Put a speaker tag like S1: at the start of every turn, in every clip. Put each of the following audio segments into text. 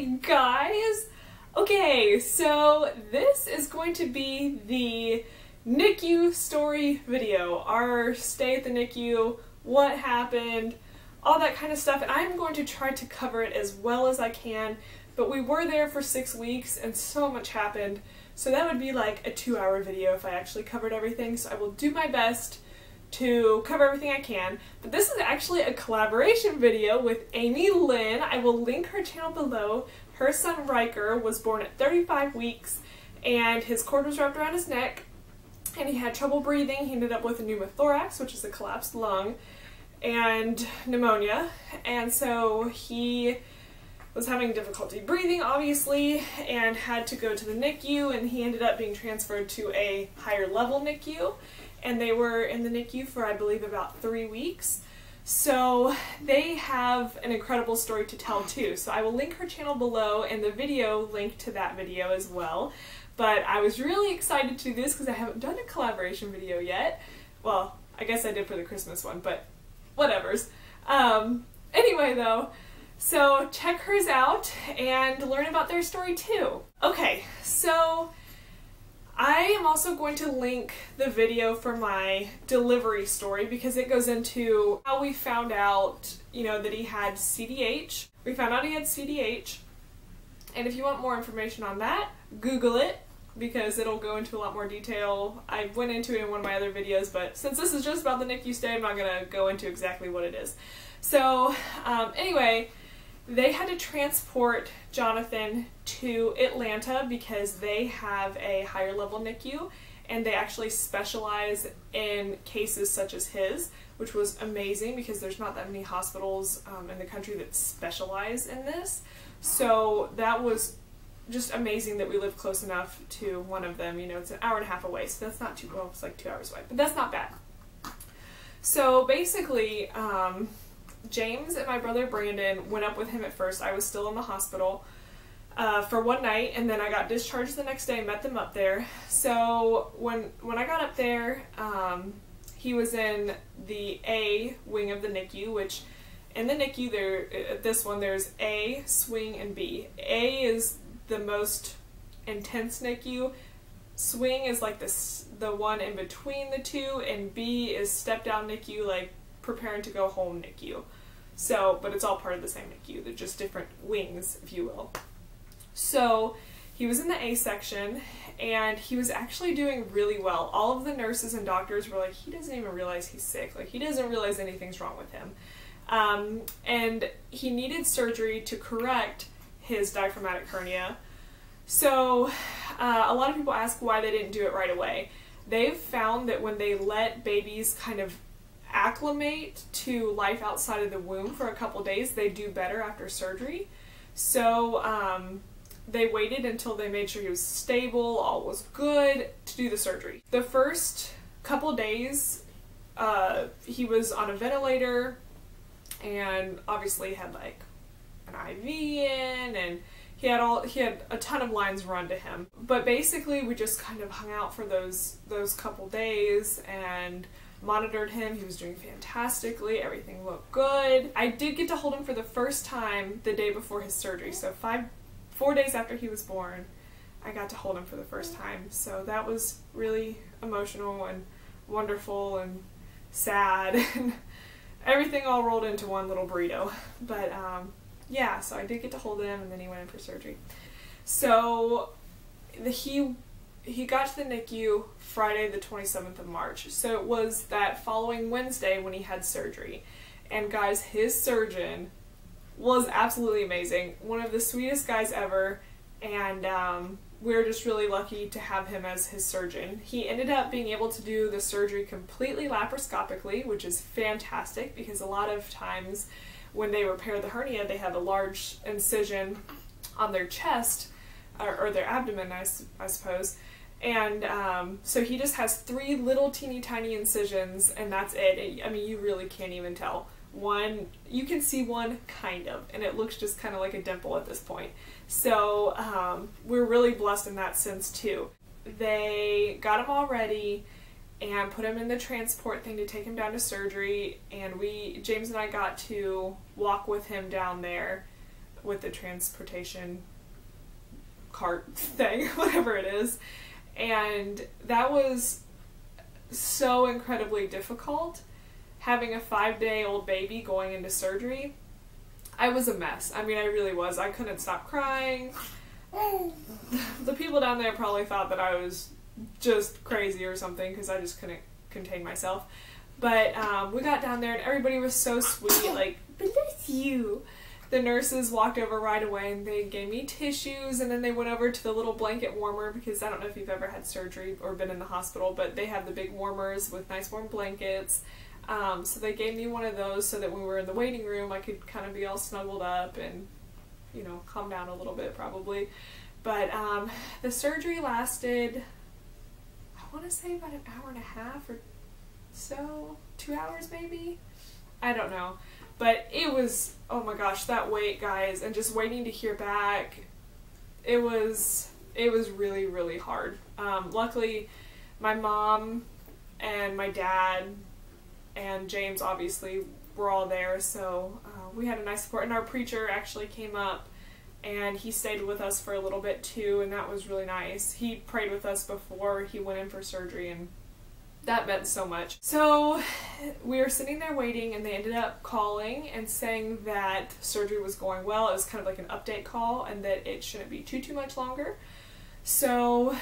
S1: Hey guys! Okay, so this is going to be the NICU story video. Our stay at the NICU, what happened, all that kind of stuff, and I'm going to try to cover it as well as I can, but we were there for 6 weeks and so much happened, so that would be like a 2-hour video if I actually covered everything, so I will do my best to cover everything I can. But this is actually a collaboration video with Lynn. I will link her channel below. Her son Riker was born at 35 weeks and his cord was wrapped around his neck and he had trouble breathing. He ended up with a pneumothorax, which is a collapsed lung, and pneumonia, and so he was having difficulty breathing obviously and had to go to the NICU, and he ended up being transferred to a higher level NICU, and they were in the NICU for I believe about 3 weeks. So they have an incredible story to tell too. So I will link her channel below and the video link to that video as well. But I was really excited to do this because I haven't done a collaboration video yet. Well, I guess I did for the Christmas one, but whatevers. Anyway though, so check hers out and learn about their story too. Okay, so I am also going to link the video for my delivery story because it goes into how we found out, that he had CDH. We found out he had CDH, and if you want more information on that, Google it because it'll go into a lot more detail. I went into it in one of my other videos, but since this is just about the NICU stay, I'm not going to go into exactly what it is. So anyway, they had to transport Jonathan to Atlanta because they have a higher level NICU and they actually specialize in cases such as his, which was amazing because there's not that many hospitals in the country that specialize in this. So that was just amazing that we live close enough to one of them. It's an hour and a half away, so that's not too, well, it's like 2 hours away, but that's not bad. So basically, James and my brother Brandon went up with him at first. I was still in the hospital for one night, and then I got discharged the next day and met them up there. So when I got up there, he was in the A wing of the NICU, which in the NICU, this one, there's A, swing, and B. A is the most intense NICU. Swing is like the one in between the two, and B is step down NICU, like preparing to go home NICU. So, but it's all part of the same NICU. They're just different wings, if you will. So he was in the A section and he was actually doing really well. All of the nurses and doctors were like, he doesn't even realize he's sick. Like, he doesn't realize anything's wrong with him. And he needed surgery to correct his diaphragmatic hernia. So a lot of people ask why they didn't do it right away. They've found that when they let babies kind of acclimate to life outside of the womb for a couple days, they do better after surgery. So they waited until they made sure he was stable, all was good, to do the surgery. The first couple days he was on a ventilator and obviously had like an IV in, and he had a ton of lines run to him. But basically we just kind of hung out for those couple days and monitored him. He was doing fantastically. Everything looked good. I did get to hold him for the first time the day before his surgery. So 4 days after he was born, I got to hold him for the first time. So that was really emotional and wonderful and sad and everything all rolled into one little burrito. But yeah, so I did get to hold him, and then he went in for surgery. So he got to the NICU Friday the 27th of March, so it was that following Wednesday when he had surgery. And guys, his surgeon was absolutely amazing. One of the sweetest guys ever, and we're just really lucky to have him as his surgeon. He ended up being able to do the surgery completely laparoscopically, which is fantastic because a lot of times when they repair the hernia, they have a large incision on their chest, or their abdomen, I suppose. And so he just has 3 little teeny tiny incisions, and that's it. I mean, you really can't even tell. One, you can see one kind of, and it looks just kind of like a dimple at this point. So we're really blessed in that sense too. They got him all ready and put him in the transport thing to take him down to surgery, and James and I got to walk with him down there with the transportation cart thing, whatever it is. And that was so incredibly difficult, having a 5-day-old baby going into surgery. I was a mess. I mean, I really was. I couldn't stop crying. The people down there probably thought that I was just crazy or something because I just couldn't contain myself. But we got down there and everybody was so sweet, like, bless you. The nurses walked over right away and they gave me tissues, and then they went over to the little blanket warmer, because I don't know if you've ever had surgery or been in the hospital, but they have the big warmers with nice warm blankets. So they gave me one of those so that when we were in the waiting room I could kind of be all snuggled up and, you know, calm down a little bit probably. But the surgery lasted, I want to say about an hour and a half or so, 2 hours maybe? I don't know. But it was, oh my gosh, that wait, guys, and just waiting to hear back, it was really, really hard. Luckily, my mom and my dad and James obviously were all there, so we had a nice support, and our preacher actually came up and he stayed with us for a little bit too, and that was really nice. He prayed with us before he went in for surgery, and that meant so much. So we were sitting there waiting, and they ended up calling and saying that surgery was going well. It was kind of like an update call, and that it shouldn't be too much longer. So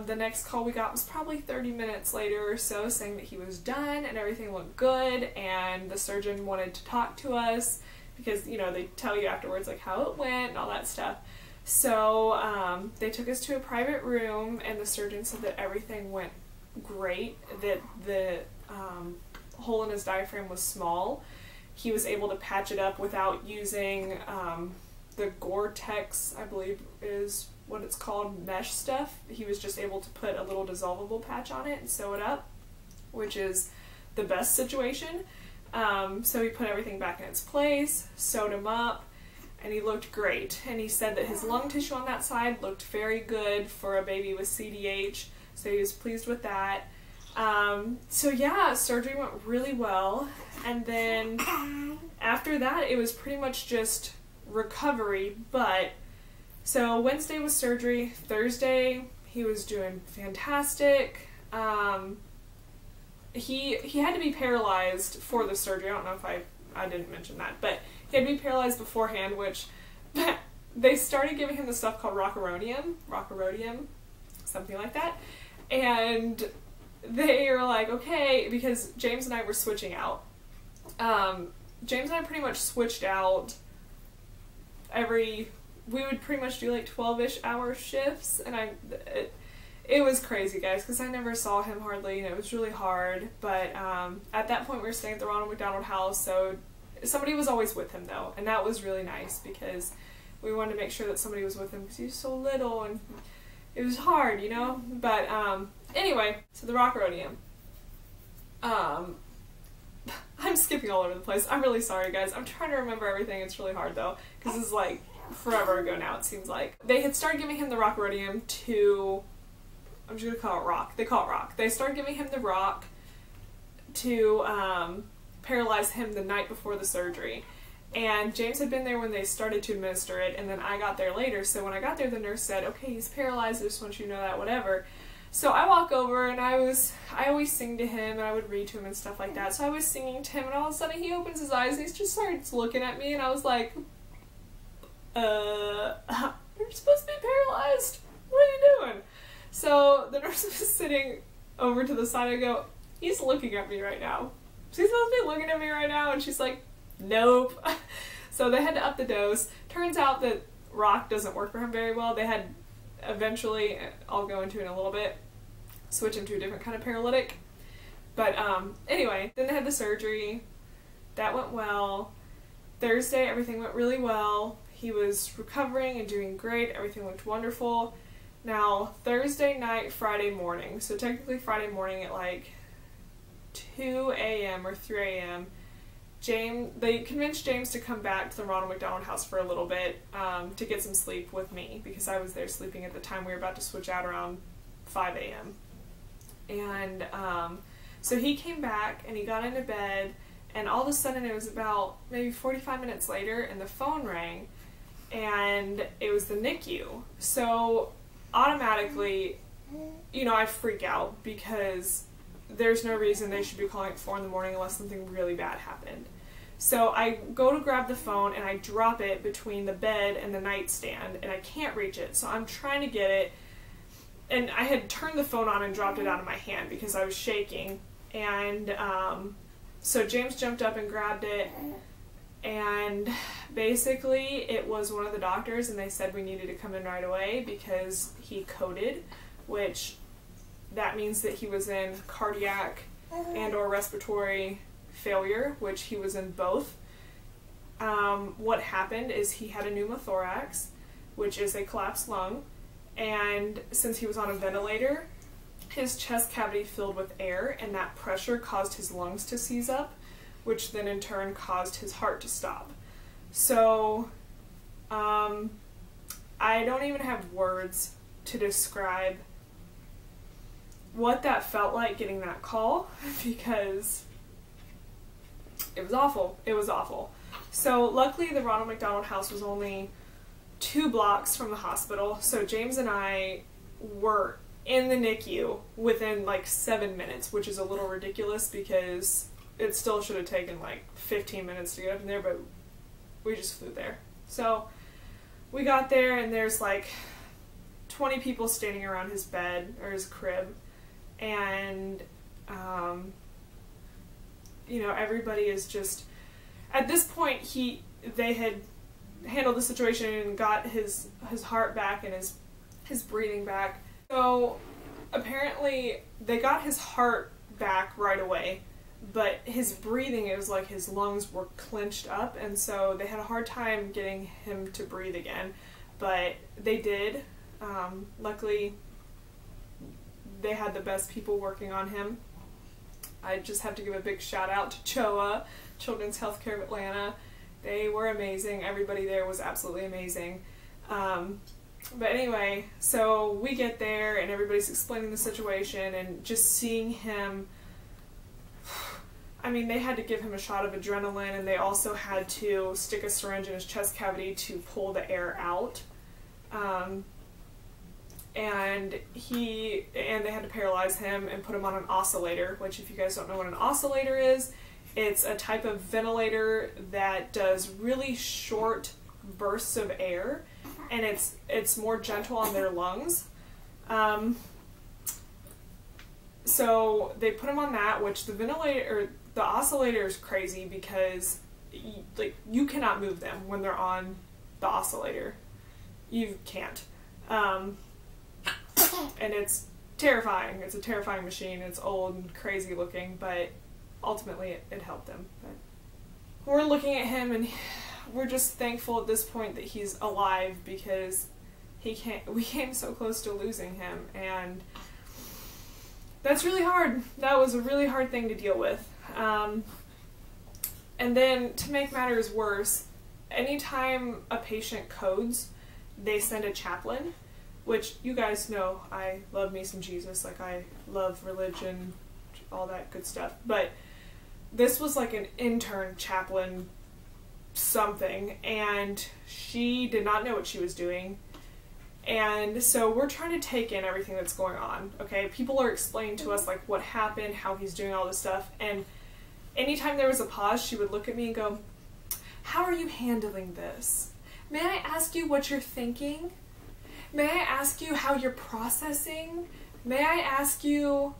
S1: the next call we got was probably 30 minutes later or so, saying that he was done and everything looked good, and the surgeon wanted to talk to us because, you know, they tell you afterwards like how it went and all that stuff. So they took us to a private room, and the surgeon said that everything went great, that the hole in his diaphragm was small. He was able to patch it up without using the Gore-Tex, I believe is what it's called, mesh stuff. He was just able to put a little dissolvable patch on it and sew it up, which is the best situation. So he put everything back in its place, sewed him up, and he looked great. And he said that his lung tissue on that side looked very good for a baby with CDH. So he was pleased with that. So yeah, surgery went really well. And then after that, it was pretty much just recovery. But so Wednesday was surgery. Thursday, he was doing fantastic. He had to be paralyzed for the surgery. I don't know if I didn't mention that, but he had to be paralyzed beforehand, which they started giving him the stuff called rocuronium, something like that. And they were like, okay, because James and I were switching out. James and I pretty much switched out we would pretty much do like 12-ish hour shifts, and it was crazy, guys, because I never saw him hardly, and it was really hard. But at that point we were staying at the Ronald McDonald House, so somebody was always with him though, and that was really nice because we wanted to make sure that somebody was with him because he was so little and it was hard, you know? But anyway, so the rocuronium. I'm skipping all over the place. I'm really sorry, guys. I'm trying to remember everything. It's really hard though, because it's like forever ago now, it seems like. They had started giving him the rocuronium to, I'm just gonna call it rock. They call it rock. They started giving him the rock to paralyze him the night before the surgery. And James had been there when they started to administer it, and then I got there later. So when I got there, the nurse said, okay, he's paralyzed, I just want you to know that, whatever. So I walk over, and I always sing to him, and I would read to him and stuff like that. So I was singing to him, and all of a sudden he opens his eyes, and he just starts looking at me, and I was like, you're supposed to be paralyzed? What are you doing? So the nurse was sitting over to the side. I go, he's looking at me right now. She's supposed to be looking at me right now, and she's like, nope. So they had to up the dose. Turns out that rock doesn't work for him very well. They had eventually, I'll go into it in a little bit, switch him to a different kind of paralytic. But anyway, then they had the surgery. That went well. Thursday, everything went really well. He was recovering and doing great. Everything looked wonderful. Now, Thursday night, Friday morning, so technically Friday morning at like 2 a.m. or 3 a.m., they convinced James to come back to the Ronald McDonald House for a little bit to get some sleep with me, because I was there sleeping at the time. We were about to switch out around 5 a.m. And so he came back and he got into bed, and all of a sudden it was about maybe 45 minutes later and the phone rang, and it was the NICU. So automatically, you know, I freak out because there's no reason they should be calling at 4 in the morning unless something really bad happened. So I go to grab the phone and I drop it between the bed and the nightstand and I can't reach it. So I'm trying to get it, and I had turned the phone on and dropped it out of my hand because I was shaking. And so James jumped up and grabbed it, and basically it was one of the doctors, and they said we needed to come in right away because he coded, which that means that he was in cardiac and or respiratory failure, which he was in both. What happened is he had a pneumothorax, which is a collapsed lung, and since he was on a ventilator, his chest cavity filled with air, and that pressure caused his lungs to seize up, which then in turn caused his heart to stop. So I don't even have words to describe what that felt like getting that call, because it was awful. It was awful. So luckily the Ronald McDonald House was only 2 blocks from the hospital, so James and I were in the NICU within like 7 minutes, which is a little ridiculous because it still should have taken like 15 minutes to get up in there, but we just flew there. So we got there and there's like 20 people standing around his bed or his crib, and you know, everybody is just, at this point they had handled the situation and got his heart back and his breathing back. So apparently they got his heart back right away, but his breathing, it was like his lungs were clenched up, and so they had a hard time getting him to breathe again, but they did. Luckily they had the best people working on him. I just have to give a big shout out to CHOA, Children's Healthcare of Atlanta. They were amazing. Everybody there was absolutely amazing. But anyway, so we get there and everybody's explaining the situation, and just seeing him, I mean, they had to give him a shot of adrenaline, and they also had to stick a syringe in his chest cavity to pull the air out. And they had to paralyze him and put him on an oscillator, which, if you guys don't know what an oscillator is, it's a type of ventilator that does really short bursts of air, and it's more gentle on their lungs. So they put him on that, which the oscillator is crazy because you cannot move them when they're on the oscillator. You can't. And it's terrifying. It's a terrifying machine. It's old and crazy looking, but ultimately it helped him. But we're looking at him and we're just thankful at this point that he's alive, because we came so close to losing him, and that's really hard. That was a really hard thing to deal with. And then, to make matters worse, anytime a patient codes, they send a chaplain, which you guys know I love me some Jesus, like I love religion, all that good stuff, but this was like an intern chaplain something, and she did not know what she was doing. And so we're trying to take in everything that's going on, okay? People are explaining to us like what happened, how he's doing all this stuff, and anytime there was a pause, she would look at me and go, "How are you handling this? May I ask you what you're thinking? May I ask you how you're processing? May I ask you,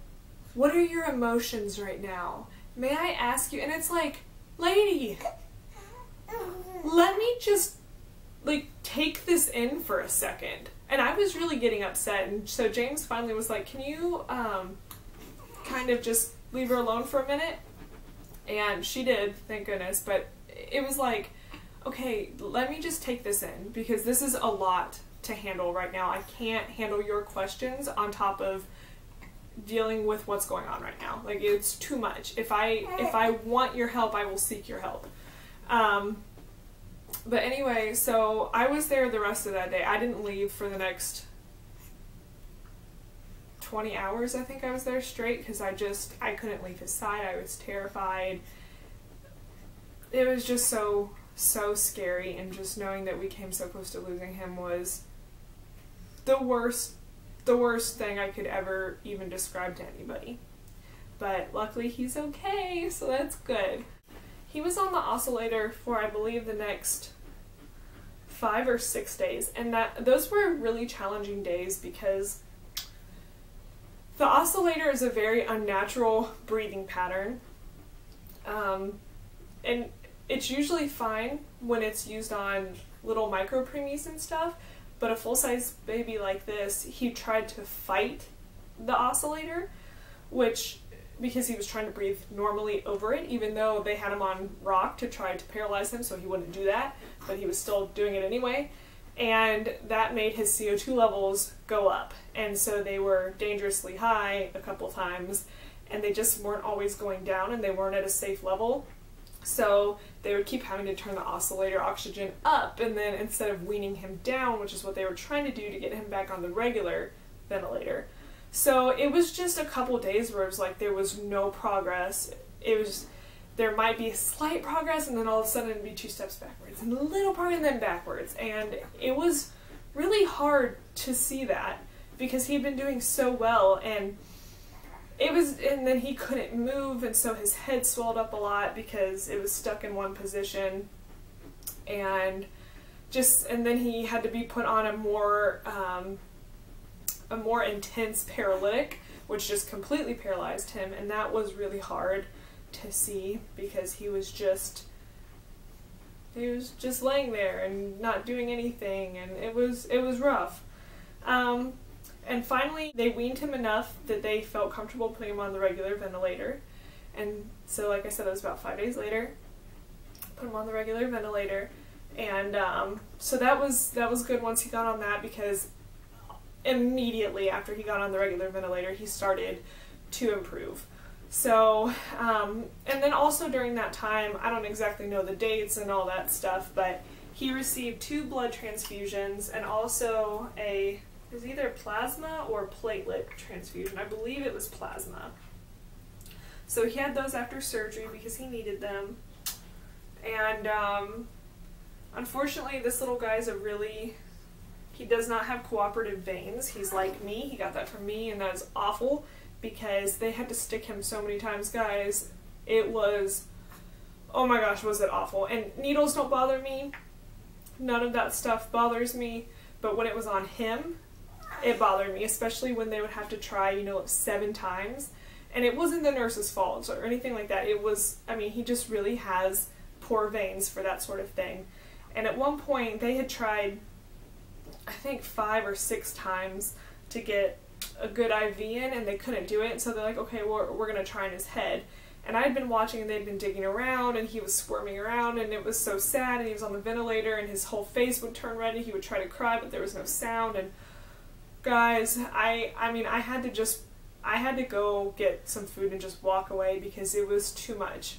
S1: what are your emotions right now? May I ask you," and it's like, lady, let me just like take this in for a second. And I was really getting upset, and so James finally was like, "Can you kind of just leave her alone for a minute?" And she did, thank goodness, but it was like, okay, let me just take this in, because this is a lot to handle right now. I can't handle your questions on top of dealing with what's going on right now. Like, it's too much. If I want your help, I will seek your help. But anyway, so I was there the rest of that day. I didn't leave for the next 20 hours, I think I was there straight, because I couldn't leave his side. I was terrified. It was just so so scary, and just knowing that we came so close to losing him was the worst thing I could ever even describe to anybody. But luckily he's okay, so that's good. He was on the oscillator for, I believe, the next 5 or 6 days, and those were really challenging days because the oscillator is a very unnatural breathing pattern, and it's usually fine when it's used on little micro preemies and stuff, but a full-size baby like this, he tried to fight the oscillator, because he was trying to breathe normally over it, even though they had him on rock to try to paralyze him so he wouldn't do that, but he was still doing it anyway, and that made his CO2 levels go up, and so they were dangerously high a couple times, and they just weren't always going down, and they weren't at a safe level. So they would keep having to turn the oscillator oxygen up, and then instead of weaning him down, which is what they were trying to do to get him back on the regular ventilator. So it was just a couple days where it was like there was no progress. There might be a slight progress, and then all of a sudden it'd be 2 steps backwards, and a little progress, and then backwards. And it was really hard to see that because he'd been doing so well, and then he couldn't move, and so his head swelled up a lot because it was stuck in one position, and then he had to be put on a more intense paralytic, which just completely paralyzed him, and that was really hard to see because he was just laying there and not doing anything, and it was rough. And finally, they weaned him enough that they felt comfortable putting him on the regular ventilator. And so, like I said, it was about 5 days later, put him on the regular ventilator. And so that was good once he got on that, because immediately after he got on the regular ventilator, he started to improve. So, and then also during that time, I don't exactly know the dates and all that stuff, but he received 2 blood transfusions and also it was either plasma or platelet transfusion. I believe it was plasma. So he had those after surgery because he needed them. And unfortunately, this little guy's he does not have cooperative veins. He's like me. He got that from me, and that is awful because they had to stick him so many times, guys. It was, oh my gosh, was it awful. And needles don't bother me. None of that stuff bothers me. But when it was on him, it bothered me, especially when they would have to try, 7 times. And it wasn't the nurse's fault or anything like that. It was, he just really has poor veins for that sort of thing. And at one point, they had tried, I think 5 or 6 times to get a good IV in, and they couldn't do it. So they're like, okay, we're going to try in his head. And I had been watching, and they'd been digging around, and he was squirming around, and it was so sad, and he was on the ventilator, and his whole face would turn red, and he would try to cry, but there was no sound. And guys, I had to go get some food and just walk away because it was too much.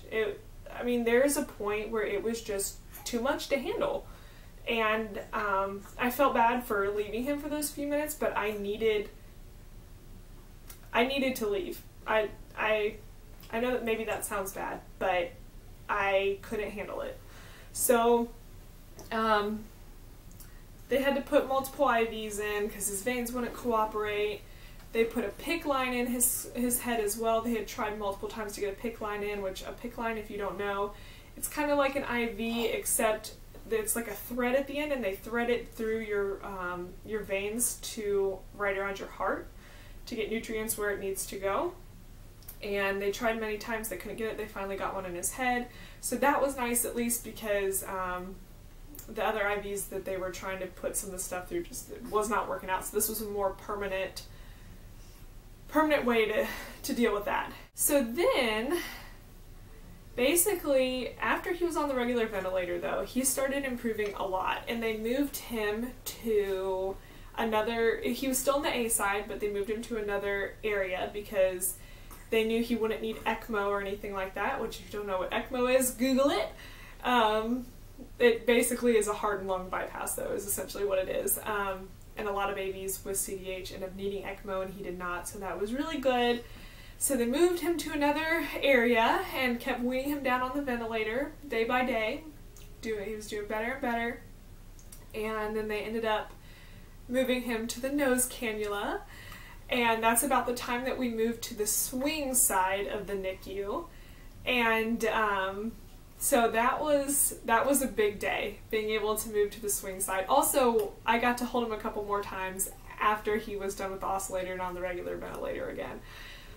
S1: There's a point where it was just too much to handle. And I felt bad for leaving him for those few minutes, but I needed to leave. I know that maybe that sounds bad, but I couldn't handle it. So they had to put multiple IVs in because his veins wouldn't cooperate. They put a PICC line in his head as well. They had tried multiple times to get a PICC line in, which a PICC line, if you don't know, it's kind of like an IV, except it's like a thread at the end, and they thread it through your veins to right around your heart to get nutrients where it needs to go. And they tried many times, they couldn't get it. They finally got one in his head. So that was nice, at least, because the other IVs that they were trying to put some of the stuff through just was not working out. So this was a more permanent way to deal with that. So then, basically, after he was on the regular ventilator, though, he started improving a lot, and they moved him to he was still in the A side, but they moved him to another area because they knew he wouldn't need ECMO or anything like that, which if you don't know what ECMO is, Google it. It basically is a heart and lung bypass, though, is essentially what it is. And a lot of babies with CDH end up needing ECMO, and he did not, so that was really good. So they moved him to another area and kept weaning him down on the ventilator day by day, he was doing better and better. And then they ended up moving him to the nose cannula. And that's about the time that we moved to the swing side of the NICU. And so that was a big day, being able to move to the swing side. Also, I got to hold him a couple more times after he was done with the oscillator and on the regular ventilator again.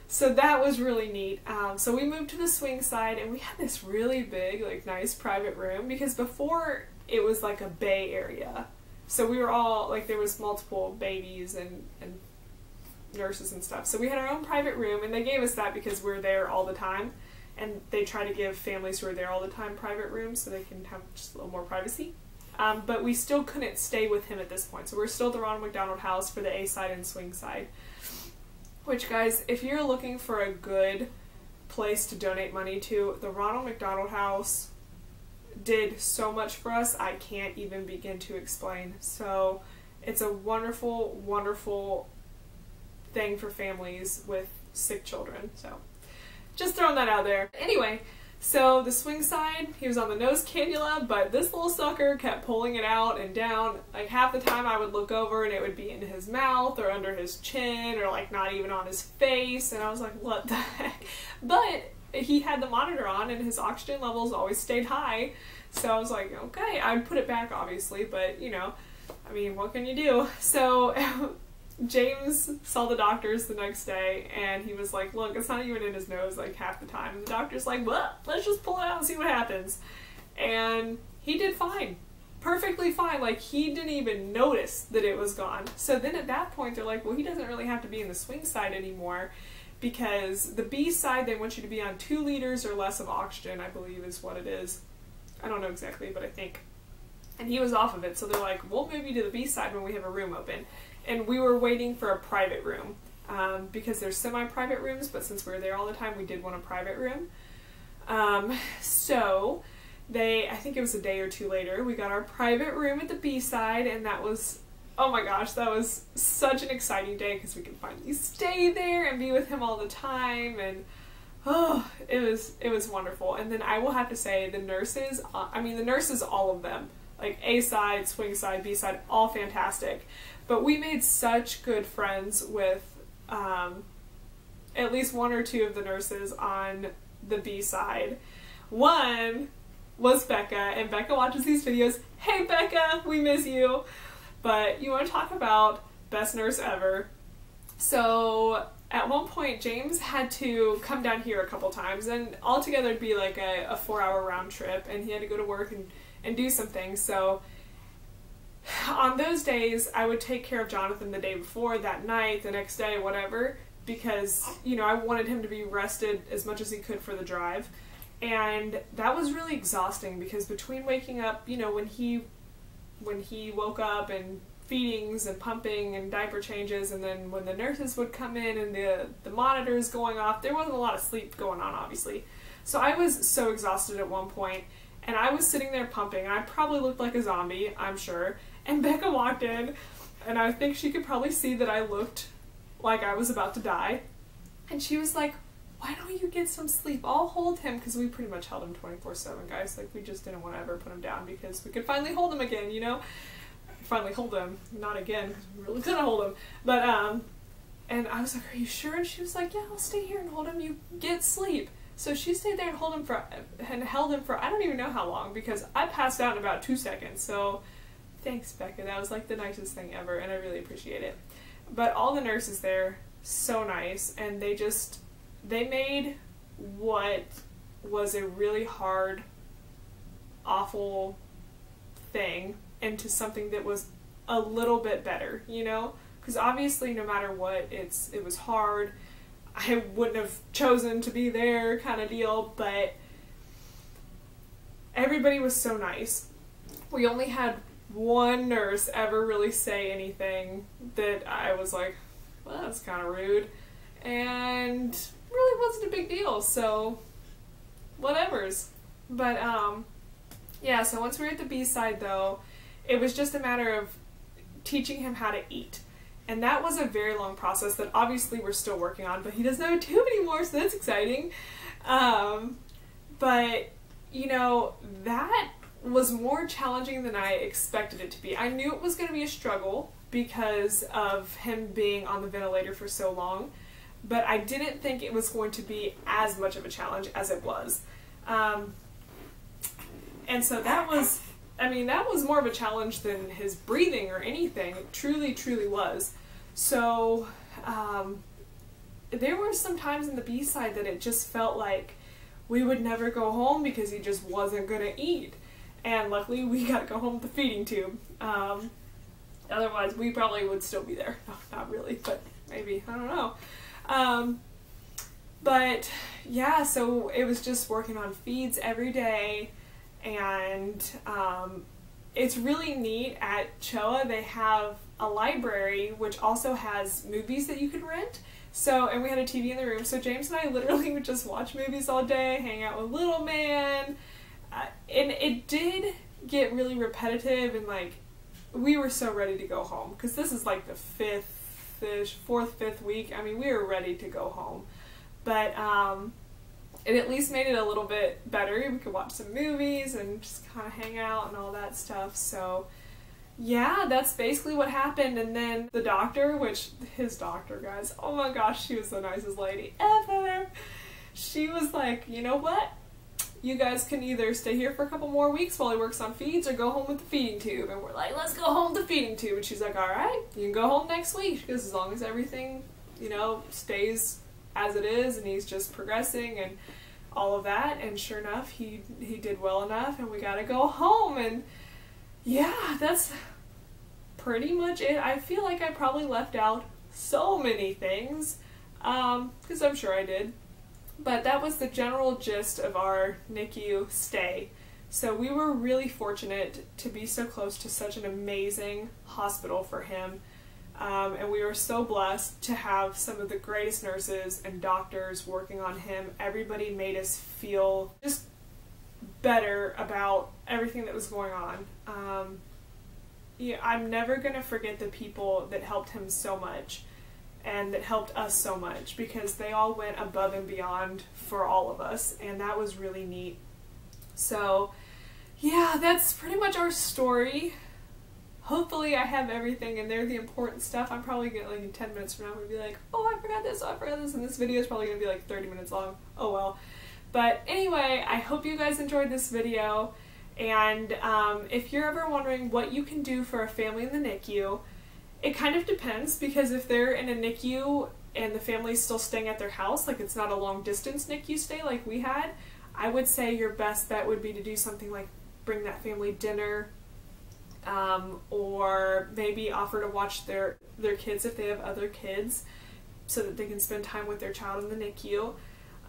S1: So that was really neat. So we moved to the swing side, and we had this really big, like, nice private room, because before it was like a bay area. So we were all, like, there was multiple babies and nurses and stuff. So we had our own private room, and they gave us that because we're there all the time. And they try to give families who are there all the time private rooms so they can have just a little more privacy. But we still couldn't stay with him at this point. So we're still at the Ronald McDonald House for the A side and swing side. Which, guys, if you're looking for a good place to donate money to, the Ronald McDonald House did so much for us, I can't even begin to explain. So it's a wonderful, wonderful thing for families with sick children. So just throwing that out there. Anyway, so the swing side, he was on the nose cannula, but this little sucker kept pulling it out and down. Like, half the time I would look over and it would be in his mouth or under his chin or, like, not even on his face, and I was like, what the heck? But he had the monitor on and his oxygen levels always stayed high, so I was like, okay. I'd put it back, obviously, but, you know, I mean, what can you do? So James saw the doctors the next day, and he was like, look, it's not even in his nose, like, half the time. And the doctor's like, well, let's just pull it out and see what happens. And he did fine. Perfectly fine. Like, he didn't even notice that it was gone. So then at that point, they're like, well, he doesn't really have to be in the swing side anymore, because the B side, they want you to be on 2 liters or less of oxygen, I believe is what it is. I don't know exactly, but I think. And he was off of it, so they're like, we'll move you to the B side when we have a room open. And we were waiting for a private room, because there's semi-private rooms, but since we were there all the time, we did want a private room. So I think it was a day or two later, we got our private room at the B side, and that was, oh my gosh, that was such an exciting day, because we could finally stay there and be with him all the time, and oh, it was wonderful. And then I will have to say, the nurses, all of them, like A side, swing side, B side, all fantastic. But we made such good friends with at least 1 or 2 of the nurses on the B side. One was Becca, and Becca watches these videos. Hey Becca, we miss you. But you want to talk about best nurse ever. So at one point, James had to come down here a couple times, and altogether it'd be like a 4-hour round trip, and he had to go to work and do some things. So on those days, I would take care of Jonathan the day before, that night, the next day, whatever, because, you know, I wanted him to be rested as much as he could for the drive. And that was really exhausting, because between waking up, you know, when he woke up, and feedings and pumping and diaper changes, and then when the nurses would come in and the monitors going off, there wasn't a lot of sleep going on, obviously. So I was so exhausted at one point, and I was sitting there pumping, and I probably looked like a zombie, I'm sure. And Becca walked in, and I think she could probably see that I looked like I was about to die. And she was like, why don't you get some sleep? I'll hold him, because we pretty much held him 24/7, guys. Like, we just didn't want to ever put him down, because we could finally hold him again, you know? Finally hold him. Not again, because we really couldn't hold him. But, and I was like, are you sure? And she was like, yeah, I'll stay here and hold him. You get sleep. So she stayed there and held him for I don't even know how long, because I passed out in about 2 seconds. So thanks, Becca. That was like the nicest thing ever, and I really appreciate it. But all the nurses there, so nice, and they made what was a really hard, awful thing into something that was a little bit better, you know? Because obviously, no matter what, it was hard. I wouldn't have chosen to be there, kind of deal, but everybody was so nice. We only had one nurse ever really say anything that I was like, well, that's kind of rude, and really wasn't a big deal, so whatevers. But yeah, so once we were at the B side, though, it was just a matter of teaching him how to eat. And that was a very long process that obviously we're still working on, but he doesn't have a tube anymore, so that's exciting. But, you know, that was more challenging than I expected it to be. I knew it was going to be a struggle because of him being on the ventilator for so long, but I didn't think it was going to be as much of a challenge as it was. And so that was, I mean, that was more of a challenge than his breathing or anything. It truly, truly was. So, there were some times in the B-side that it just felt like we would never go home because he just wasn't going to eat. And luckily we got to go home with the feeding tube. Otherwise we probably would still be there. No, not really, but maybe, I don't know. But yeah, so it was just working on feeds every day. And it's really neat at CHOA. They have a library which also has movies that you can rent. So, and we had a TV in the room, so James and I literally would just watch movies all day, hang out with little man, and it did get really repetitive, and like, we were so ready to go home, because this is like the fifth week. I mean, we were ready to go home, but it at least made it a little bit better. We could watch some movies and just kind of hang out and all that stuff. So yeah, that's basically what happened. And then the doctor, which his doctor, guys, oh my gosh, she was the nicest lady ever. She was like, you know what? You guys can either stay here for a couple more weeks while he works on feeds or go home with the feeding tube. And we're like, let's go home with the feeding tube. And she's like, all right, you can go home next week, because as long as everything, you know, stays as it is and he's just progressing and all of that. And sure enough, he did well enough and we got to go home. And yeah, that's pretty much it. I feel like I probably left out so many things, because I'm sure I did. But that was the general gist of our NICU stay. So we were really fortunate to be so close to such an amazing hospital for him. And we were so blessed to have some of the greatest nurses and doctors working on him. Everybody made us feel just better about everything that was going on. Yeah, I'm never going to forget the people that helped him so much and that helped us so much, because they all went above and beyond for all of us, and that was really neat. So yeah, that's pretty much our story. Hopefully I have everything in there, the important stuff. I'm probably going to, like, in 10 minutes from now, I'm going to be like, oh, I forgot this, oh, I forgot this, and this video is probably going to be like 30 minutes long. Oh well. But anyway, I hope you guys enjoyed this video, and if you're ever wondering what you can do for a family in the NICU, it kind of depends, because if they're in a NICU and the family's still staying at their house, like it's not a long distance NICU stay like we had, I would say your best bet would be to do something like bring that family dinner, or maybe offer to watch their kids if they have other kids, so that they can spend time with their child in the NICU.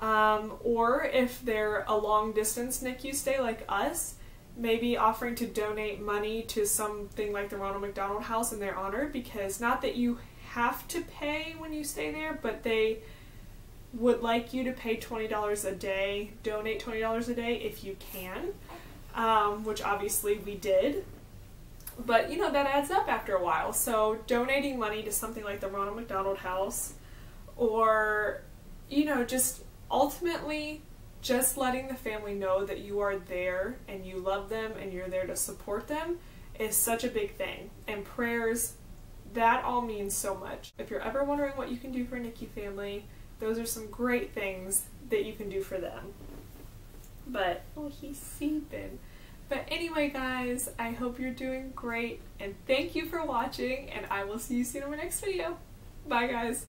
S1: Or if they're a long distance NICU stay like us, maybe offering to donate money to something like the Ronald McDonald House in their honor, because not that you have to pay when you stay there, but they would like you to pay $20 a day, donate $20 a day if you can, which obviously we did. But, you know, that adds up after a while. So donating money to something like the Ronald McDonald House, or, you know, just ultimately just letting the family know that you are there and you love them and you're there to support them is such a big thing. And prayers, that all means so much. If you're ever wondering what you can do for a NICU family, those are some great things that you can do for them. But, oh, he's sleeping. But anyway, guys, I hope you're doing great, and thank you for watching, and I will see you soon in my next video. Bye, guys.